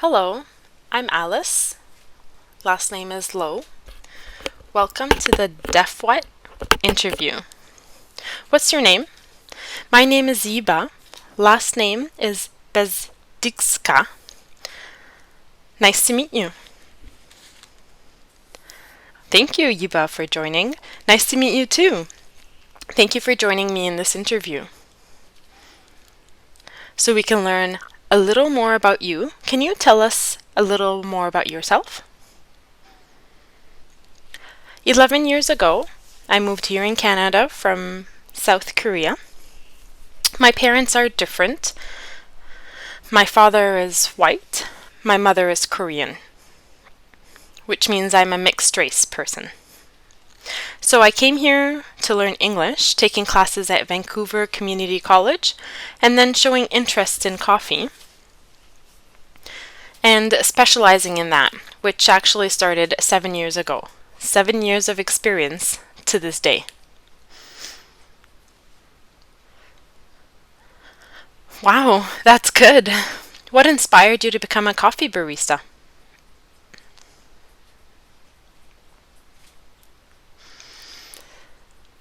Hello, I'm Alice. Last name is Lowe. Welcome to the Deaf What interview. What's your name? My name is Yiba. Last name is Bezdiczka. Nice to meet you. Thank you, Yiba, for joining. Nice to meet you too. Thank you for joining me in this interview. So we can learn a little more about you. Can you tell us a little more about yourself? 11 years ago, I moved here in Canada from South Korea. My parents are different. My father is white. My mother is Korean, which means I'm a mixed race person. So I came here to learn English, taking classes at Vancouver Community College, and then showing interest in coffee and specializing in that, which actually started 7 years ago. 7 years of experience to this day. Wow, that's good. What inspired you to become a coffee barista?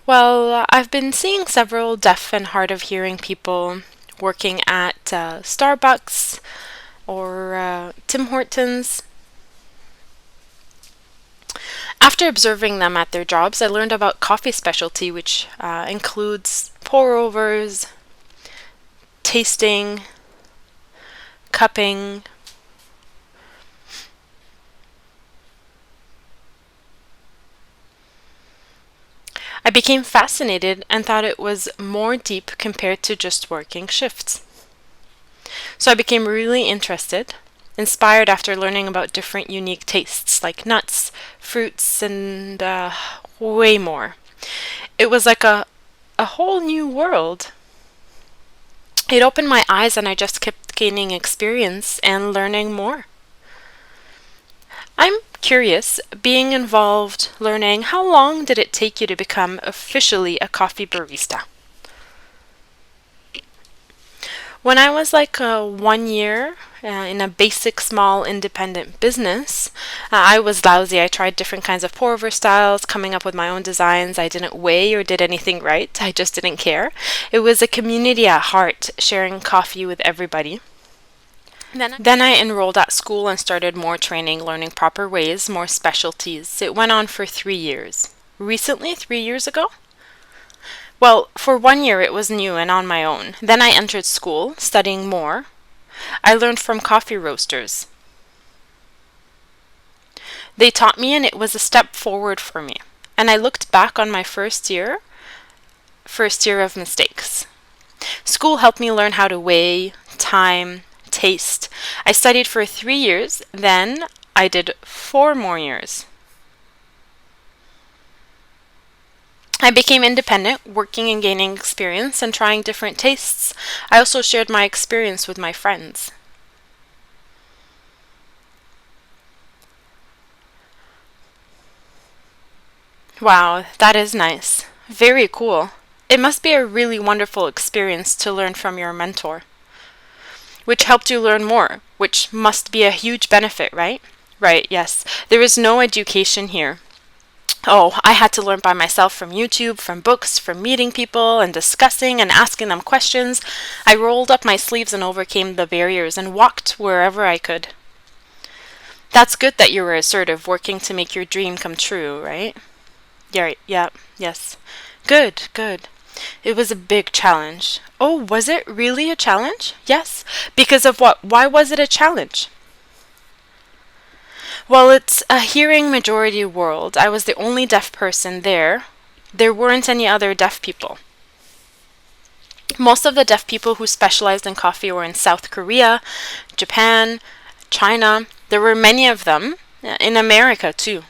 Well, I've been seeing several deaf and hard of hearing people working at Starbucks or Tim Hortons. After observing them at their jobs, I learned about coffee specialty, which includes pour-overs, tasting, cupping. I became fascinated and thought it was more deep compared to just working shifts. So I became really interested, inspired after learning about different unique tastes like nuts, fruits, and way more. It was like a whole new world. It opened my eyes and I just kept gaining experience and learning more. I'm curious, being involved, learning, how long did it take you to become officially a coffee barista? When I was like 1 year in a basic small independent business, I was lousy. I tried different kinds of pour-over styles, coming up with my own designs. I didn't weigh or did anything right. I just didn't care. It was a community at heart, sharing coffee with everybody. Then I enrolled at school and started more training, learning proper ways, more specialties. It went on for 3 years. Recently, 3 years ago? Well, for 1 year it was new and on my own. Then I entered school, studying more. I learned from coffee roasters. They taught me and it was a step forward for me. And I looked back on my first year of mistakes. School helped me learn how to weigh, time, taste. I studied for 3 years, then I did 4 more years. I became independent, working and gaining experience and trying different tastes. I also shared my experience with my friends. Wow, that is nice. Very cool. It must be a really wonderful experience to learn from your mentor, which helped you learn more, which must be a huge benefit, right? Right, yes. There is no education here. Oh, I had to learn by myself from YouTube, from books, from meeting people and discussing and asking them questions. I rolled up my sleeves and overcame the barriers and walked wherever I could. That's good that you were assertive, working to make your dream come true, right? Yeah, yes. Good, good. It was a big challenge. Oh, was it really a challenge? Yes. Because of what? Why was it a challenge? Well, it's a hearing majority world. I was the only deaf person there. There weren't any other deaf people. Most of the deaf people who specialized in coffee were in South Korea, Japan, China. There were many of them in America too.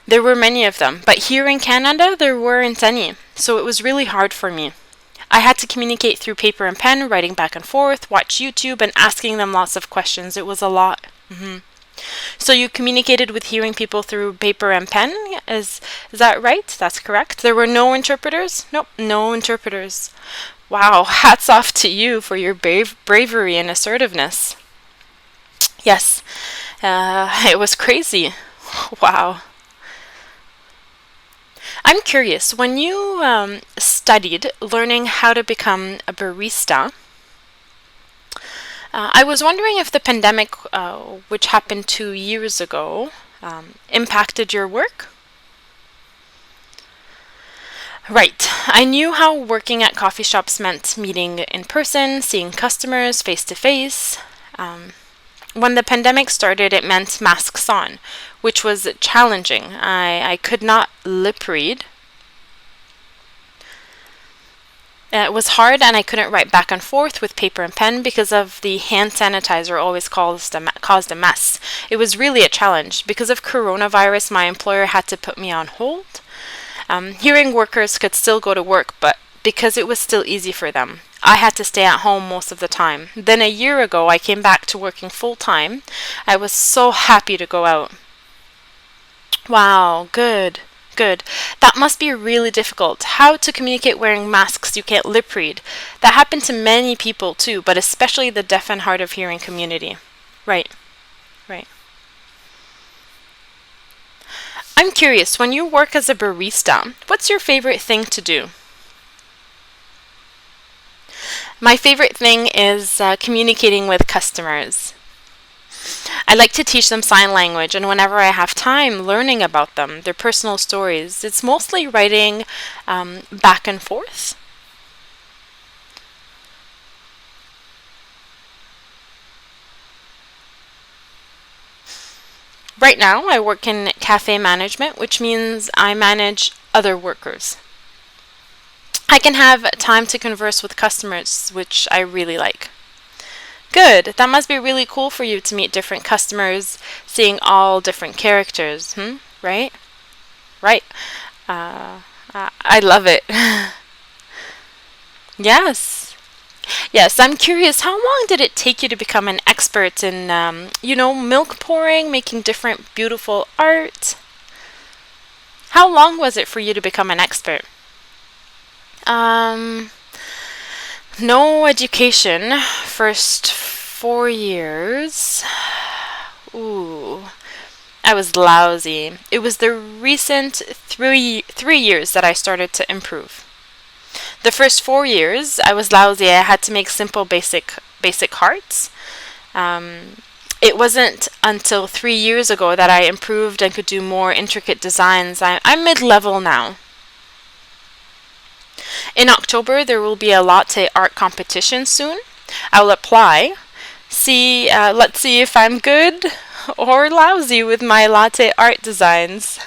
There were many of them, but here in Canada there weren't any, so it was really hard for me. I had to communicate through paper and pen, writing back and forth, watch YouTube, and asking them lots of questions. It was a lot. So you communicated with hearing people through paper and pen? Is that right? That's correct. There were no interpreters? Nope, no interpreters. Wow, hats off to you for your bravery and assertiveness. Yes, it was crazy. Wow. I'm curious, when you studied learning how to become a barista, I was wondering if the pandemic, which happened 2 years ago, impacted your work? Right. I knew how working at coffee shops meant meeting in person, seeing customers face to face. When the pandemic started, it meant masks on, which was challenging. I could not lip read. It was hard, and I couldn't write back and forth with paper and pen because of the hand sanitizer always caused a mess. It was really a challenge. Because of coronavirus, my employer had to put me on hold. Hearing workers could still go to work, but because it was still easy for them, I had to stay at home most of the time. Then a year ago, I came back to working full time. I was so happy to go out. Wow, good. Good. That must be really difficult. How to communicate wearing masks you can't lip read. That happened to many people too, but especially the deaf and hard of hearing community. Right, right. I'm curious, when you work as a barista, what's your favorite thing to do? My favorite thing is communicating with customers. I like to teach them sign language, and whenever I have time, learning about them, their personal stories. It's mostly writing back and forth. Right now, I work in cafe management, which means I manage other workers. I can have time to converse with customers, which I really like. Good. That must be really cool for you to meet different customers, seeing all different characters. Right? Right. I love it. Yes. Yes, I'm curious, how long did it take you to become an expert in, milk pouring, making different beautiful art? How long was it for you to become an expert? Um, no education. First 4 years. Ooh, I was lousy. It was the recent 3 years that I started to improve. The first 4 years, I was lousy. I had to make simple, basic hearts. It wasn't until 3 years ago that I improved and could do more intricate designs. I'm mid-level now. In October, there will be a latte art competition soon. I'll apply. Let's see if I'm good or lousy with my latte art designs.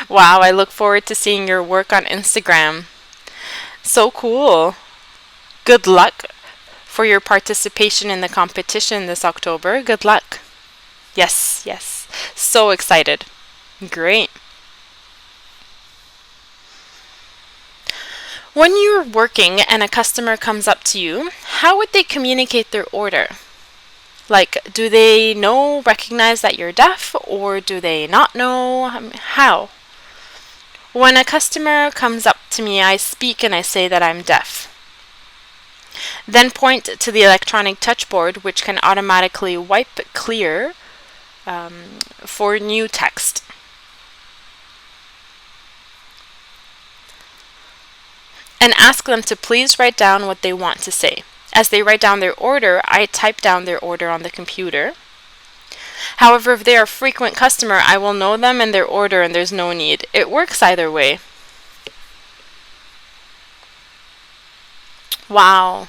Wow, I look forward to seeing your work on Instagram. So cool. Good luck for your participation in the competition this October. Good luck. Yes, yes. So excited. Great. When you're working and a customer comes up to you, how would they communicate their order? Like, do they recognize that you're deaf, or do they not know? How? When a customer comes up to me, I speak and I say that I'm deaf. Then point to the electronic touchboard, which can automatically wipe clear for new text. And ask them to please write down what they want to say. As they write down their order, I type down their order on the computer. However, if they are a frequent customer, I will know them and their order, and there's no need. It works either way. Wow.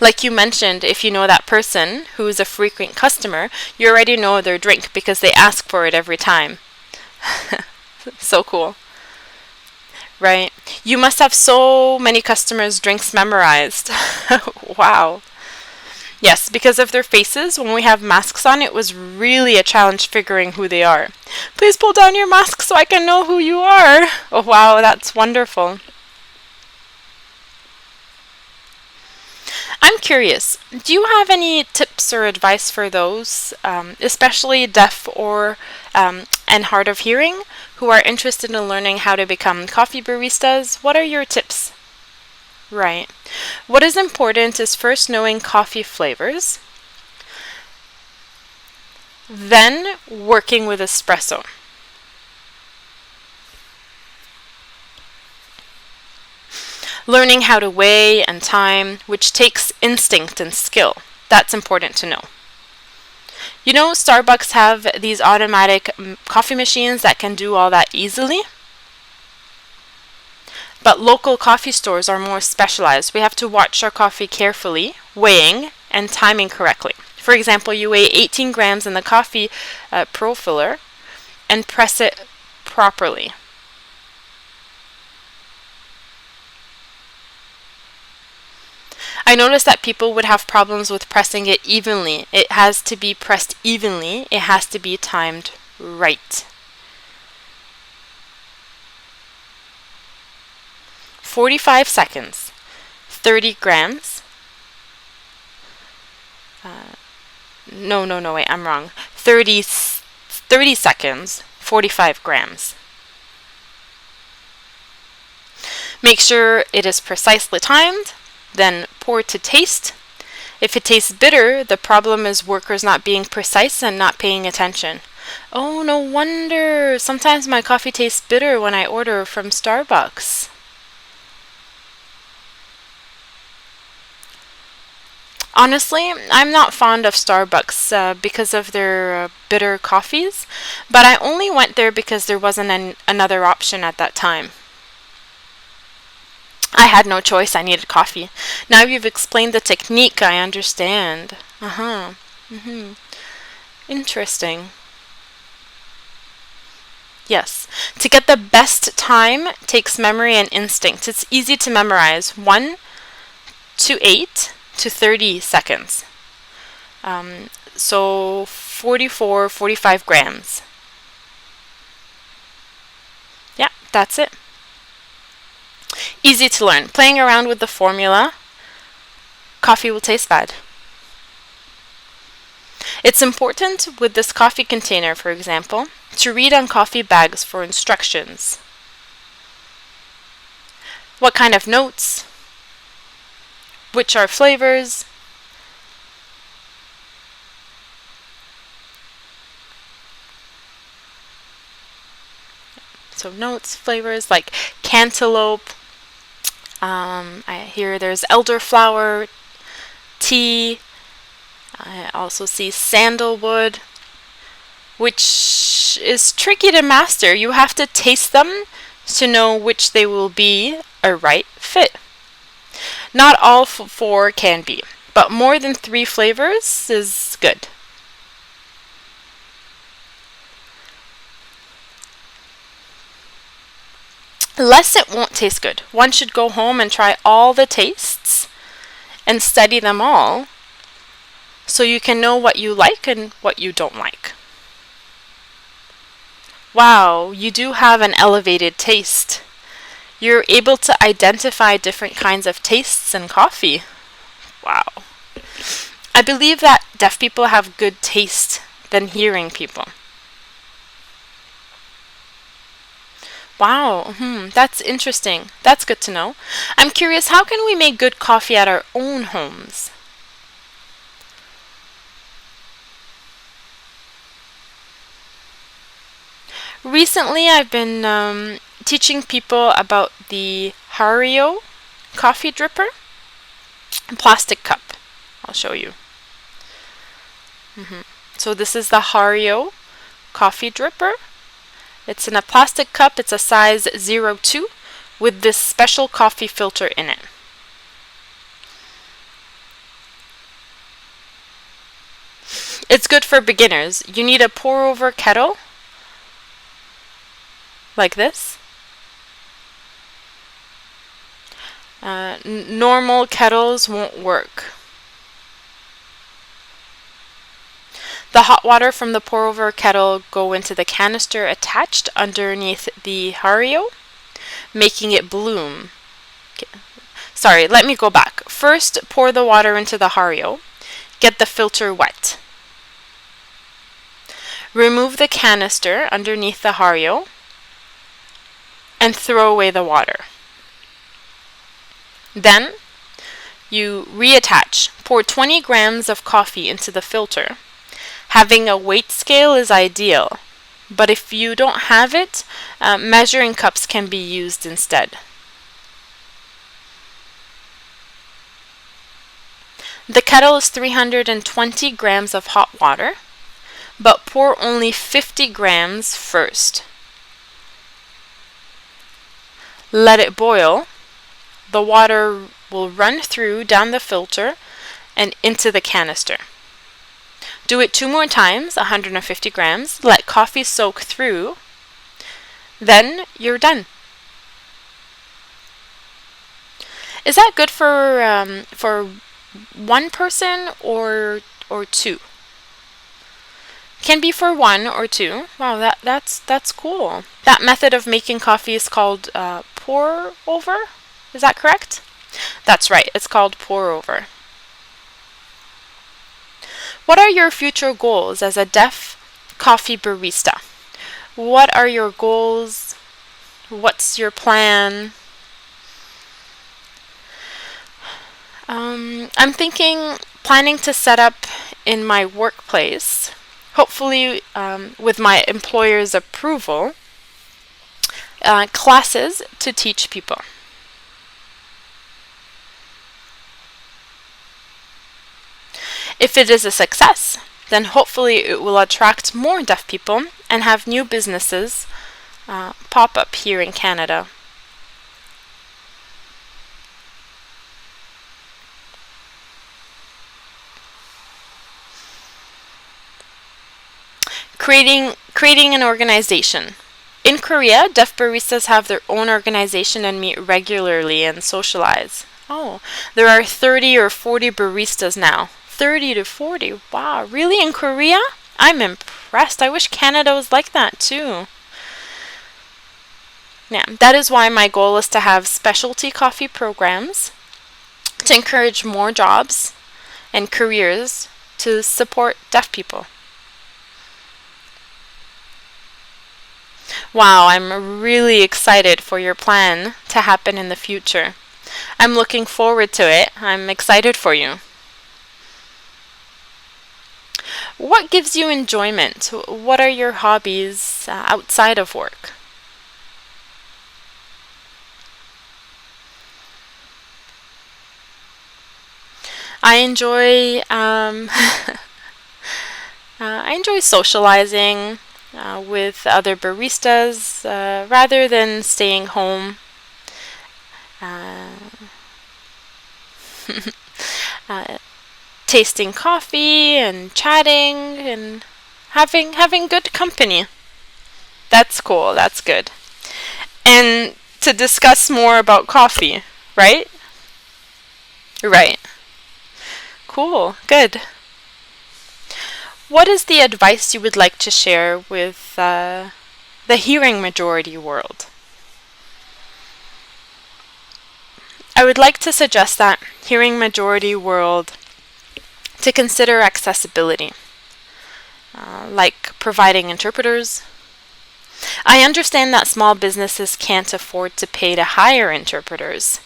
Like you mentioned, if you know that person who is a frequent customer, you already know their drink because they ask for it every time. So cool. Right. You must have so many customers' drinks memorized. Wow. Yes, because of their faces, when we have masks on, it was really a challenge figuring who they are. Please pull down your mask so I can know who you are. Oh, wow, that's wonderful. I'm curious, do you have any tips or advice for those, especially deaf or and hard of hearing, who are interested in learning how to become coffee baristas? What are your tips? Right. What is important is first knowing coffee flavors, then working with espresso. Learning how to weigh and time, which takes instinct and skill. That's important to know. You know, Starbucks have these automatic coffee machines that can do all that easily. But local coffee stores are more specialized. We have to watch our coffee carefully, weighing and timing correctly. For example, you weigh 18 grams in the coffee profiler and press it properly. I noticed that people would have problems with pressing it evenly. It has to be pressed evenly. It has to be timed right. 45 seconds, 30 grams. No, wait, I'm wrong. 30 seconds, 45 grams. Make sure it is precisely timed. Then pour to taste. If it tastes bitter, the problem is workers not being precise and not paying attention. Oh, no wonder. Sometimes my coffee tastes bitter when I order from Starbucks. Honestly, I'm not fond of Starbucks because of their bitter coffees, but I only went there because there wasn't another option at that time. I had no choice, I needed coffee. Now you've explained the technique, I understand. Interesting. Yes. To get the best time takes memory and instinct. It's easy to memorize. 1 to 8 to 30 seconds. So 45 grams. Yeah, that's it. Easy to learn. Playing around with the formula, coffee will taste bad. It's important with this coffee container, for example, to read on coffee bags for instructions. What kind of notes? Which are flavors? So notes, flavors like cantaloupe. I hear there's elderflower, tea. I also see sandalwood, which is tricky to master. You have to taste them to know which they will be a right fit. Not all 4 can be, but more than 3 flavors is good. Less it won't taste good. One should go home and try all the tastes and study them all so you can know what you like and what you don't like. Wow, you do have an elevated taste. You're able to identify different kinds of tastes in coffee. Wow. I believe that deaf people have good taste than hearing people. Wow, that's interesting. That's good to know. I'm curious, how can we make good coffee at our own homes? Recently, I've been teaching people about the Hario coffee dripper, plastic cup. I'll show you. So this is the Hario coffee dripper. It's in a plastic cup. It's a size 02 with this special coffee filter in it. It's good for beginners. You need a pour-over kettle like this. Normal kettles won't work. The hot water from the pour-over kettle go into the canister attached underneath the Hario, making it bloom. Okay. Sorry, let me go back. First, pour the water into the Hario. Get the filter wet. Remove the canister underneath the Hario and throw away the water. Then, You reattach. Pour 20 grams of coffee into the filter. Having a weight scale is ideal, but if you don't have it, measuring cups can be used instead. The kettle is 320 grams of hot water, but pour only 50 grams first. Let it boil. The water will run through down the filter and into the canister. Do it 2 more times, 150 grams. Let coffee soak through. Then you're done. Is that good for one person or two? Can be for one or two. Wow, that's cool. That method of making coffee is called pour over. Is that correct? That's right. It's called pour over. What are your future goals as a deaf coffee barista? What are your goals? What's your plan? I'm planning to set up in my workplace, hopefully with my employer's approval, classes to teach people. If it is a success, then hopefully it will attract more deaf people and have new businesses pop up here in Canada. Creating an organization. In Korea, deaf baristas have their own organization and meet regularly and socialize. Oh, there are 30 or 40 baristas now. 30 to 40. Wow, really, in Korea? I'm impressed. I wish Canada was like that too. Yeah, that is why my goal is to have specialty coffee programs to encourage more jobs and careers to support deaf people. Wow, I'm really excited for your plan to happen in the future. I'm looking forward to it. I'm excited for you. What gives you enjoyment? What are your hobbies outside of work? I enjoy I enjoy socializing with other baristas rather than staying home. Uh, Tasting coffee and chatting and having good company. That's cool. That's good. And to discuss more about coffee, right? Right. Cool. Good. What is the advice you would like to share with the hearing majority world? I would like to suggest that hearing majority world to consider accessibility, like providing interpreters. I understand that small businesses can't afford to pay to hire interpreters,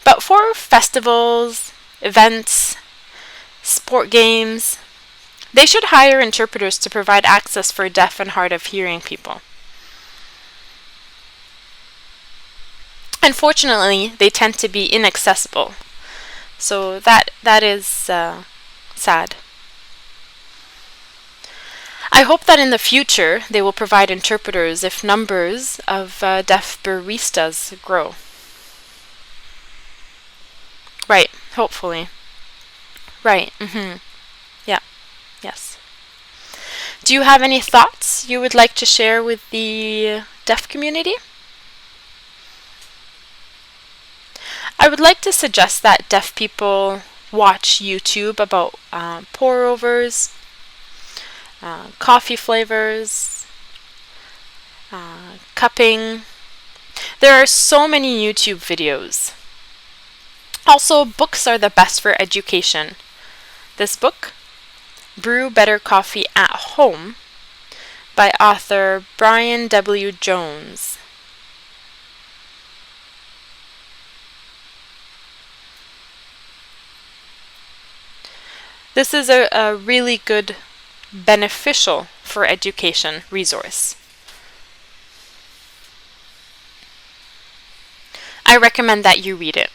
but for festivals, events, sport games, they should hire interpreters to provide access for deaf and hard of hearing people. Unfortunately, they tend to be inaccessible, so that is sad. I hope that in the future they will provide interpreters if numbers of deaf baristas grow. Right, hopefully. Right, yeah, yes. Do you have any thoughts you would like to share with the deaf community? I would like to suggest that deaf people watch YouTube about pour-overs, coffee flavors, cupping. There are so many YouTube videos. Also, books are the best for education. This book, Brew Better Coffee at Home, by author Brian W. Jones. This is a really good, beneficial for education resource. I recommend that you read it.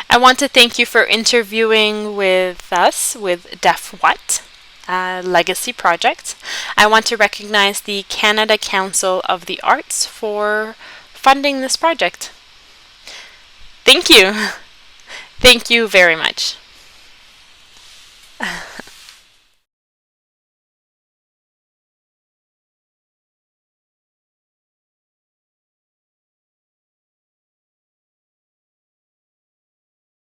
I want to thank you for interviewing with us with Deaf What? Legacy Project. I want to recognize the Canada Council of the Arts for funding this project. Thank you. Thank you very much.